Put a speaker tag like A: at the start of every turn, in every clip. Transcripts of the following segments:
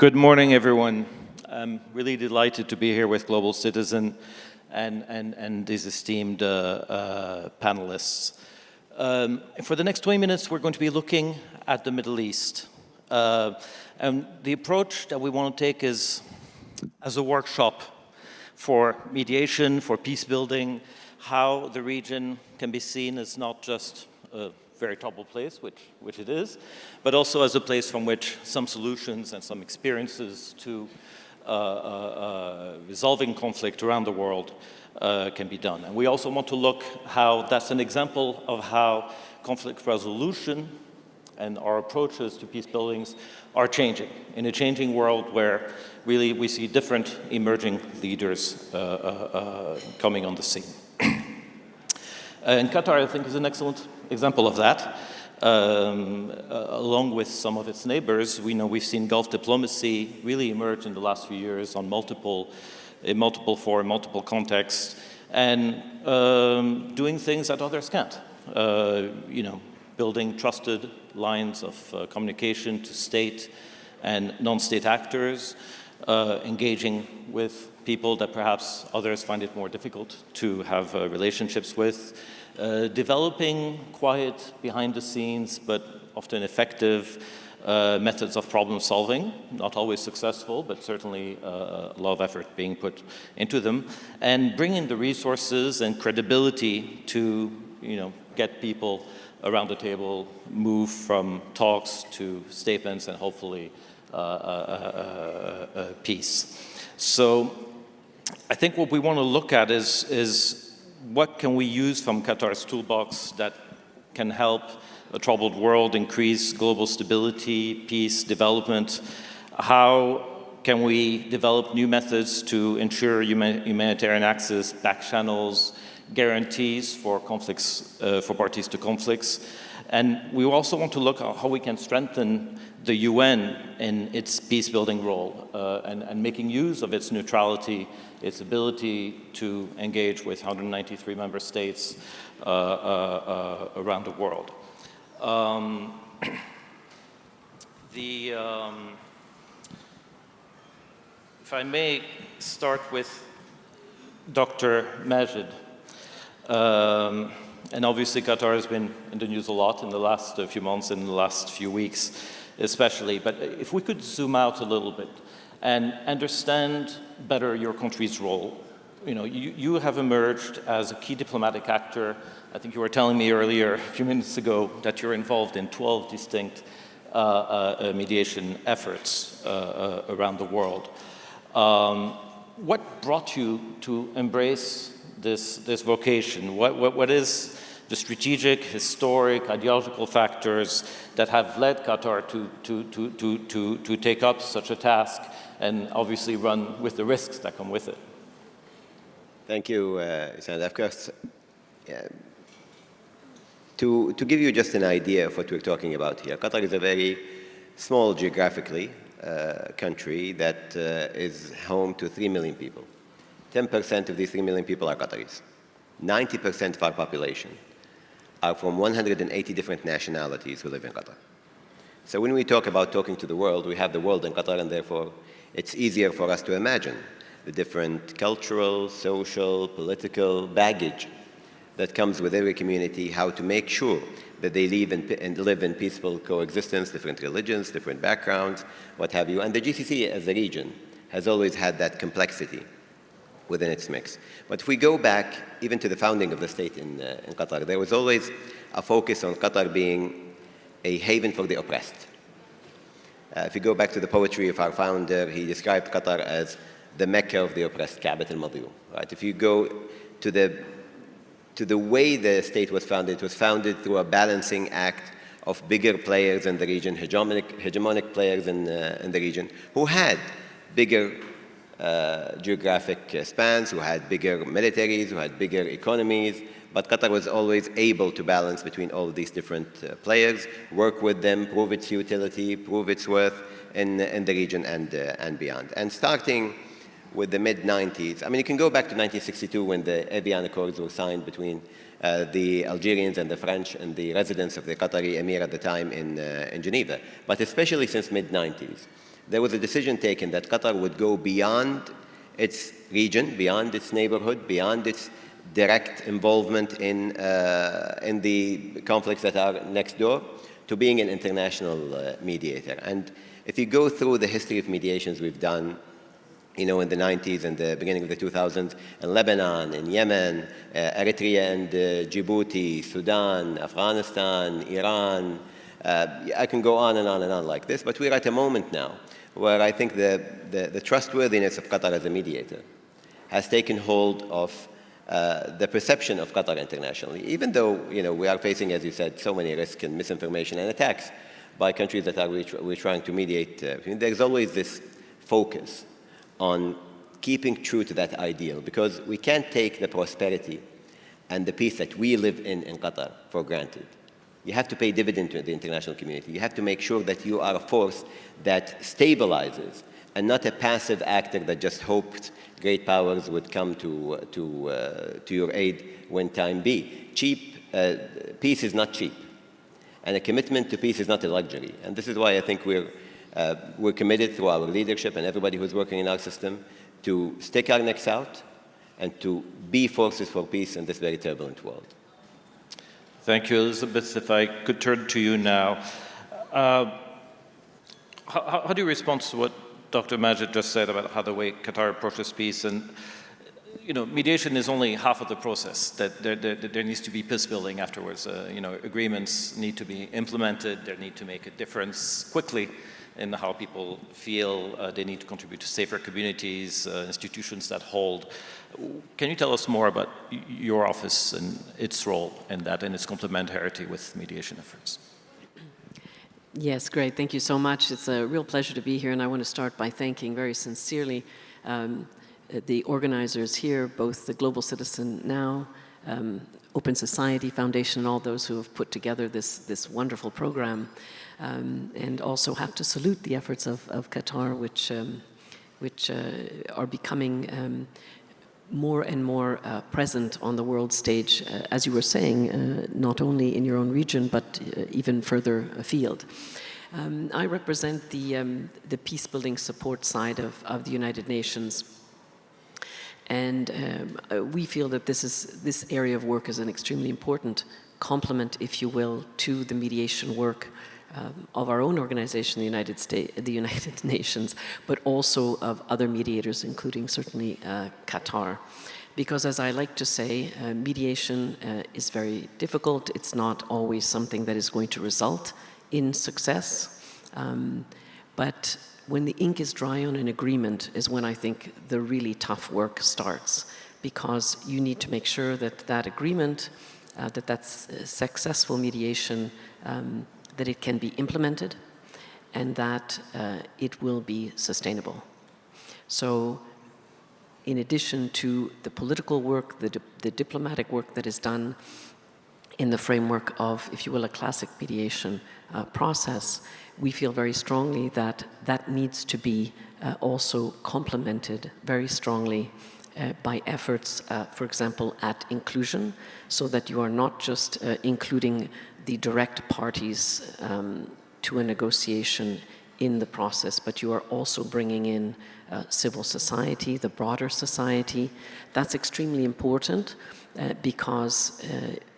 A: Good morning, everyone. I'm really delighted to be here with Global Citizen and these esteemed panelists. For the next 20 minutes, we're going to be looking at the Middle East. And the approach that we want to take is as a workshop for mediation, for peace building, how the region can be seen as not just a very troubled place, which it is, but also as a place from which some solutions and some experiences to resolving conflict around the world can be done. And we also want to look how that's an example of how conflict resolution and our approaches to peace buildings are changing in a changing world where really we see different emerging leaders coming on the scene. And Qatar, I think, is an excellent example of that. Along with some of its neighbors, we've seen Gulf diplomacy really emerge in the last few years on multiple forums, multiple contexts, and doing things that others can't. Building trusted lines of communication to state and non-state actors, engaging with people that perhaps others find it more difficult to have relationships with, developing quiet, behind the scenes, but often effective methods of problem solving, not always successful, but certainly a lot of effort being put into them, and bringing the resources and credibility to get people around the table, move from talks to statements and hopefully peace. So I think what we want to look at is what can we use from Qatar's toolbox that can help a troubled world increase global stability, peace, development? How can we develop new methods to ensure humanitarian access, back channels, guarantees for conflicts, for parties to conflicts? And we also want to look at how we can strengthen the UN in its peace-building role and making use of its neutrality, its ability to engage with 193 member states around the world. If I may start with Dr. Majed. And obviously Qatar has been in the news a lot in the last few months, in the last few weeks especially. But if we could zoom out a little bit and understand better your country's role. You have emerged as a key diplomatic actor. I think you were telling me earlier, a few minutes ago, that you're involved in 12 distinct mediation efforts around the world. What brought you to embrace this vocation? What is the strategic, historic, ideological factors that have led Qatar to take up such a task and obviously run with the risks that come with it?
B: Thank you, Issandr. Of course, to give you just an idea of what we're talking about here, Qatar is a very small geographically country that is home to 3 million people. 10% of these 3 million people are Qataris. 90% of our population are from 180 different nationalities who live in Qatar. So when we talk about talking to the world, we have the world in Qatar, and therefore it's easier for us to imagine the different cultural, social, political baggage that comes with every community, how to make sure that they live in peaceful coexistence, different religions, different backgrounds, what have you. And the GCC as a region has always had that complexity within its mix. But if we go back even to the founding of the state in Qatar, there was always a focus on Qatar being a haven for the oppressed. If you go back to the poetry of our founder, he described Qatar as the Mecca of the oppressed, Ka'bat al-Madhum, right? If you go to the way the state was founded, it was founded through a balancing act of bigger players in the region, hegemonic players in the region, who had bigger geographic spans, who had bigger militaries, who had bigger economies, but Qatar was always able to balance between all of these different players, work with them, prove its utility, prove its worth in the region and beyond. And starting with the mid-90s, I mean, you can go back to 1962 when the Evian Accords were signed between the Algerians and the French and the residents of the Qatari Emir at the time in Geneva. But especially since mid-90s, there was a decision taken that Qatar would go beyond its region, beyond its neighborhood, beyond its direct involvement in the conflicts that are next door, to being an international mediator. And if you go through the history of mediations we've done, in the 90s and the beginning of the 2000s, in Lebanon, in Yemen, Eritrea and Djibouti, Sudan, Afghanistan, Iran, I can go on and on and on like this, but we're at a moment now where I think the trustworthiness of Qatar as a mediator has taken hold of the perception of Qatar internationally, even though we are facing, as you said, so many risks and misinformation and attacks by countries that we're trying to mediate. There's always this focus on keeping true to that ideal, because we can't take the prosperity and the peace that we live in Qatar for granted. You have to pay dividend to the international community. You have to make sure that you are a force that stabilizes and not a passive actor that just hoped great powers would come to your aid when time be. Peace is not cheap, and a commitment to peace is not a luxury. And this is why I think we're committed through our leadership and everybody who's working in our system to stick our necks out and to be forces for peace in this very turbulent world.
A: Thank you, Elizabeth. If I could turn to you now. How do you respond to what Dr. Majed just said about how the way Qatar approaches peace? And mediation is only half of the process. That there needs to be peace building afterwards. Agreements need to be implemented. They need to make a difference quickly in how people feel. They need to contribute to safer communities, institutions that hold. Can you tell us more about your office and its role in that and its complementarity with mediation efforts?
C: Yes, great. Thank you so much. It's a real pleasure to be here, and I want to start by thanking very sincerely the organizers here, both the Global Citizen Now, Open Society Foundation, and all those who have put together this wonderful program, and also have to salute the efforts of Qatar, which are becoming more and more present on the world stage, as you were saying, not only in your own region, but even further afield. I represent the peace-building support side of the United Nations. And we feel that this area of work is an extremely important complement, if you will, to the mediation work of our own organization, the United Nations, but also of other mediators, including certainly Qatar. Because as I like to say, mediation is very difficult. It's not always something that is going to result in success. But when the ink is dry on an agreement is when I think the really tough work starts, because you need to make sure that that agreement, that's successful mediation, that it can be implemented and that it will be sustainable. So in addition to the political work, the diplomatic work that is done in the framework of, if you will, a classic mediation process, we feel very strongly that that needs to be also complemented very strongly by efforts, for example, at inclusion, so that you are not just including the direct parties to a negotiation in the process, but you are also bringing in civil society, the broader society. That's extremely important because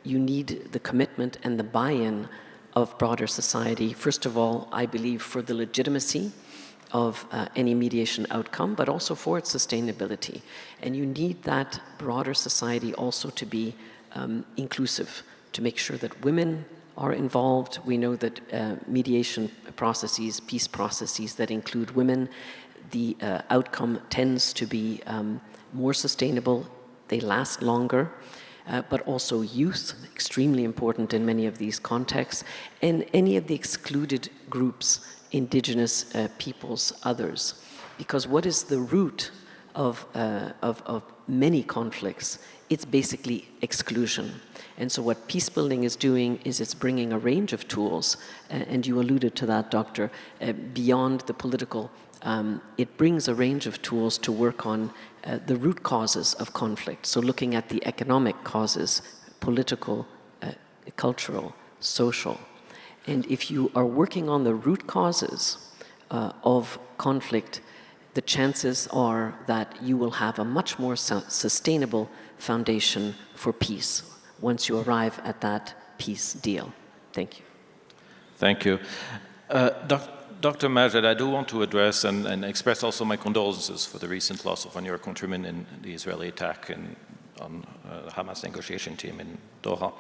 C: you need the commitment and the buy-in of broader society. First of all, I believe for the legitimacy of any mediation outcome, but also for its sustainability. And you need that broader society also to be inclusive, to make sure that women are involved. We know that mediation processes, peace processes that include women, the outcome tends to be more sustainable, they last longer, but also youth, extremely important in many of these contexts, and any of the excluded groups, indigenous peoples, others. Because what is the root of many conflicts? It's basically exclusion. And so what peacebuilding is doing is it's bringing a range of tools, and you alluded to that, Doctor, beyond the political. It brings a range of tools to work on the root causes of conflict. So looking at the economic causes, political, cultural, social. And if you are working on the root causes of conflict, the chances are that you will have a much more sustainable foundation for peace once you arrive at that peace deal. Thank you.
A: Thank you. Dr. Majed, I do want to address and express also my condolences for the recent loss of one of your countrymen in the Israeli attack on the Hamas negotiation team in Doha.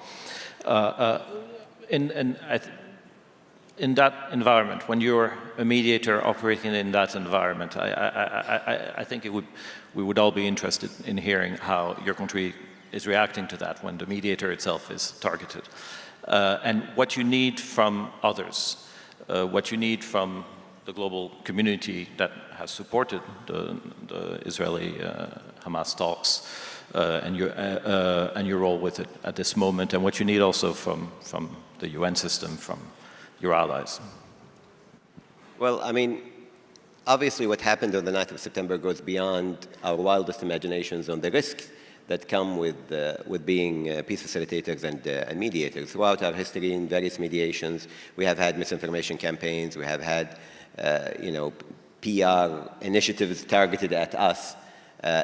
A: In that environment, when you're a mediator operating in that environment, I think we would all be interested in hearing how your country is reacting to that when the mediator itself is targeted. And what you need from others, what you need from the global community that has supported the Israeli Hamas talks, and your role with it at this moment, and what you need also from the UN system, from your allies.
B: Well, I mean, obviously what happened on the 9th of September goes beyond our wildest imaginations on the risks that come with being peace facilitators and mediators. Throughout our history in various mediations, we have had misinformation campaigns, we have had PR initiatives targeted at us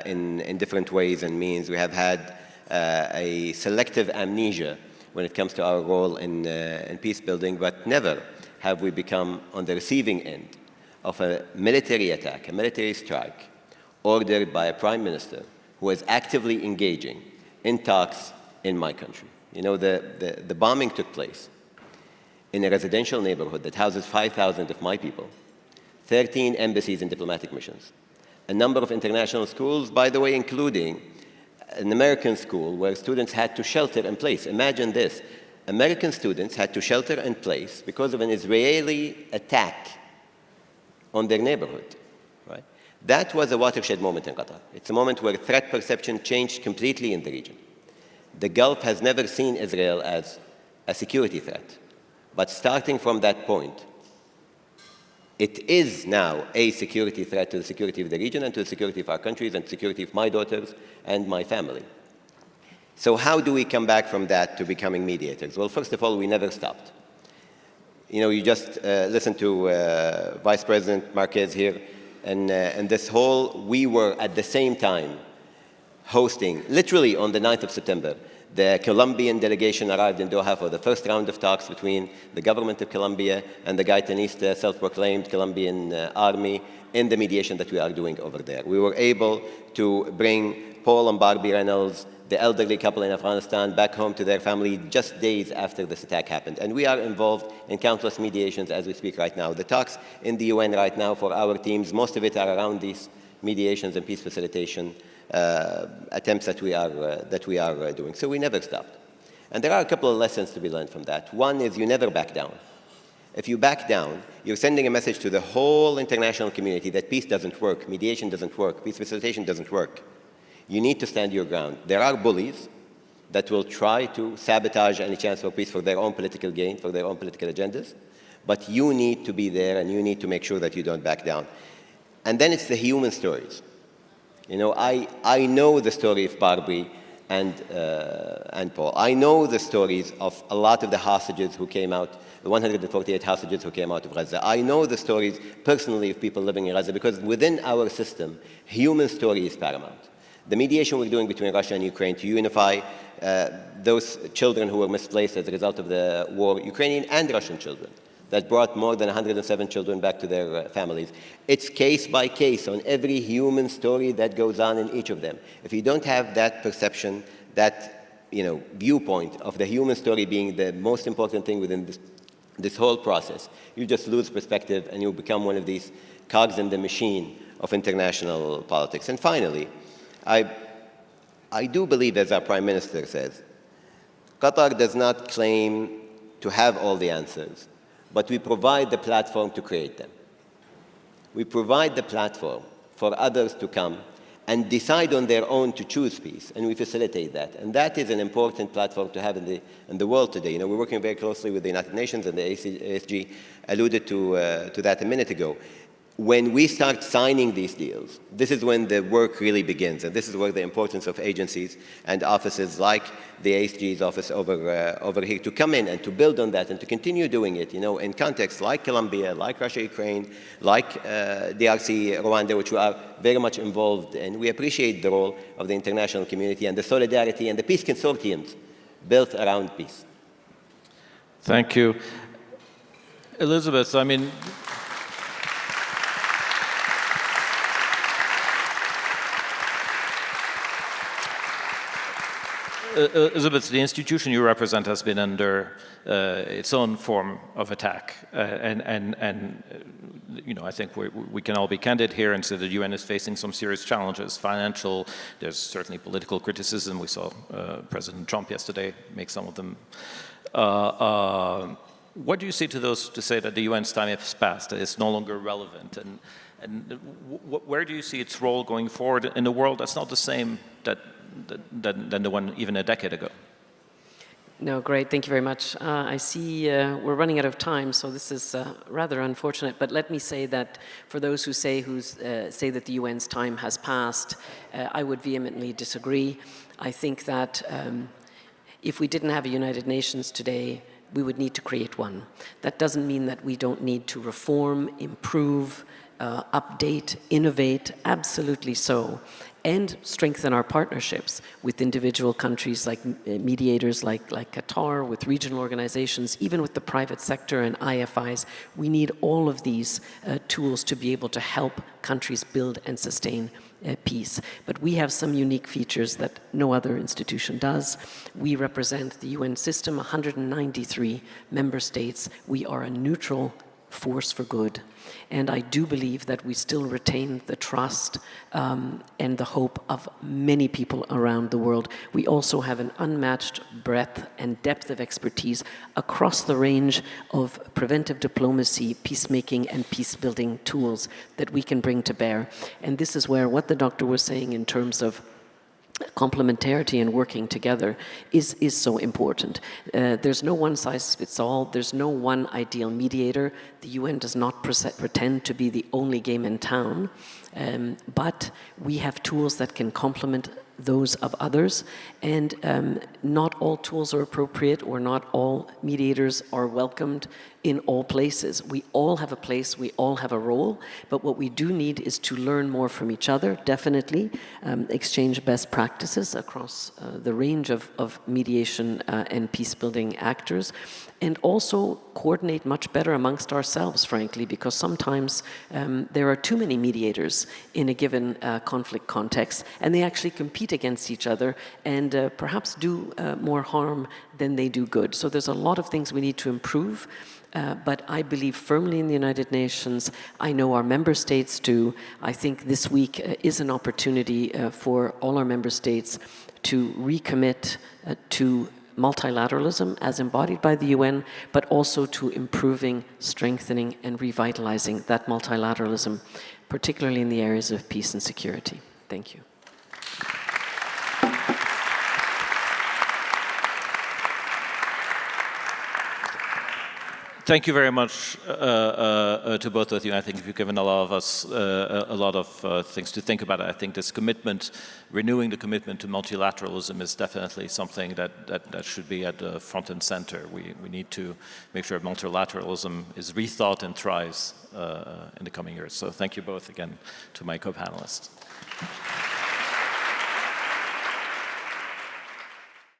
B: in different ways and means. We have had a selective amnesia when it comes to our role in peace building, but never have we become on the receiving end of a military attack, a military strike, ordered by a prime minister who is actively engaging in talks in my country. You know, the bombing took place in a residential neighborhood that houses 5,000 of my people, 13 embassies and diplomatic missions, a number of international schools, by the way, including an American school where students had to shelter in place. Imagine this. American students had to shelter in place because of an Israeli attack on their neighborhood, right? That was a watershed moment in Qatar. It's a moment where threat perception changed completely in the region. The Gulf has never seen Israel as a security threat. But starting from that point, it is now a security threat to the security of the region and to the security of our countries and security of my daughters and my family. So how do we come back from that to becoming mediators? Well, first of all, we never stopped. You know, you just listened to Vice President Marquez here, and this whole, we were at the same time hosting, literally on the 9th of September, the Colombian delegation arrived in Doha for the first round of talks between the government of Colombia and the Gaetanista, self-proclaimed Colombian army, in the mediation that we are doing over there. We were able to bring Paul and Barbie Reynolds, the elderly couple in Afghanistan, back home to their family just days after this attack happened. And we are involved in countless mediations as we speak right now. The talks in the UN right now for our teams, most of it are around these mediations and peace facilitation attempts that we are doing. So we never stopped. And there are a couple of lessons to be learned from that. One is you never back down. If you back down, you're sending a message to the whole international community that peace doesn't work, mediation doesn't work, peace facilitation doesn't work. You need to stand your ground. There are bullies that will try to sabotage any chance for peace for their own political gain, for their own political agendas. But you need to be there and you need to make sure that you don't back down. And then it's the human stories. You know, I know the story of Barbie and Paul. I know the stories of a lot of the hostages who came out, the 148 hostages who came out of Gaza. I know the stories personally of people living in Gaza because within our system, human story is paramount. The mediation we're doing between Russia and Ukraine to unify those children who were misplaced as a result of the war, Ukrainian and Russian children, that brought more than 107 children back to their families. It's case by case on every human story that goes on in each of them. If you don't have that perception, that viewpoint of the human story being the most important thing within this whole process, you just lose perspective and you become one of these cogs in the machine of international politics. And finally, I do believe, as our Prime Minister says, Qatar does not claim to have all the answers, but we provide the platform to create them. We provide the platform for others to come and decide on their own to choose peace, and we facilitate that. And that is an important platform to have in the world today. You know, we're working very closely with the United Nations, and the ASG alluded to that a minute ago. when we start signing these deals, this is when the work really begins. And this is where the importance of agencies and offices like the ASG's office over here to come in and to build on that and to continue doing it, you know, in contexts like Colombia, like Russia, Ukraine, like DRC, Rwanda, which we are very much involved in. We appreciate the role of the international community and the solidarity and the peace consortiums built around peace.
A: Thank you. Elizabeth, I mean, Elizabeth, the institution you represent has been under its own form of attack, and you know, I think we can all be candid here and say the UN is facing some serious challenges. Financial, there's certainly political criticism. We saw President Trump yesterday make some of them. What do you say to those to say that the UN's time has passed, that it's no longer relevant, and where do you see its role going forward in a world that's not the same than the one even a decade ago?
C: No, great. Thank you very much. I see we're running out of time, so this is rather unfortunate. But let me say that for those who say that the UN's time has passed, I would vehemently disagree. I think that if we didn't have a United Nations today, we would need to create one. That doesn't mean that we don't need to reform, improve, update, innovate, absolutely so, and strengthen our partnerships with individual countries like mediators like Qatar, with regional organizations, even with the private sector and IFIs. We need all of these tools to be able to help countries build and sustain peace. But we have some unique features that no other institution does. We represent the UN system, 193 member states. We are a neutral force for good. And I do believe that we still retain the trust and the hope of many people around the world. We also have an unmatched breadth and depth of expertise across the range of preventive diplomacy, peacemaking, and peace-building tools that we can bring to bear. And this is where what the doctor was saying in terms of complementarity and working together is so important. There's no one size fits all. There's no one ideal mediator. The UN does not pretend to be the only game in town, but we have tools that can complement those of others, and not all tools are appropriate, or not all mediators are welcomed in all places. We all have a place, we all have a role, but what we do need is to learn more from each other, definitely, exchange best practices across the range of mediation and peace-building actors, and also coordinate much better amongst ourselves, frankly, because sometimes there are too many mediators in a given conflict context, and they actually compete against each other and perhaps do more harm than they do good. So there's a lot of things we need to improve, but I believe firmly in the United Nations. I know our member states do. I think this week is an opportunity for all our member states to recommit to multilateralism as embodied by the UN, but also to improving, strengthening, and revitalizing that multilateralism, particularly in the areas of peace and security. Thank you.
A: Thank you very much to both of you. I think you've given a lot of us a lot of things to think about. I think this commitment, renewing the commitment to multilateralism, is definitely something that should be at the front and center. We need to make sure multilateralism is rethought and thrives in the coming years. So thank you both again to my co-panelists.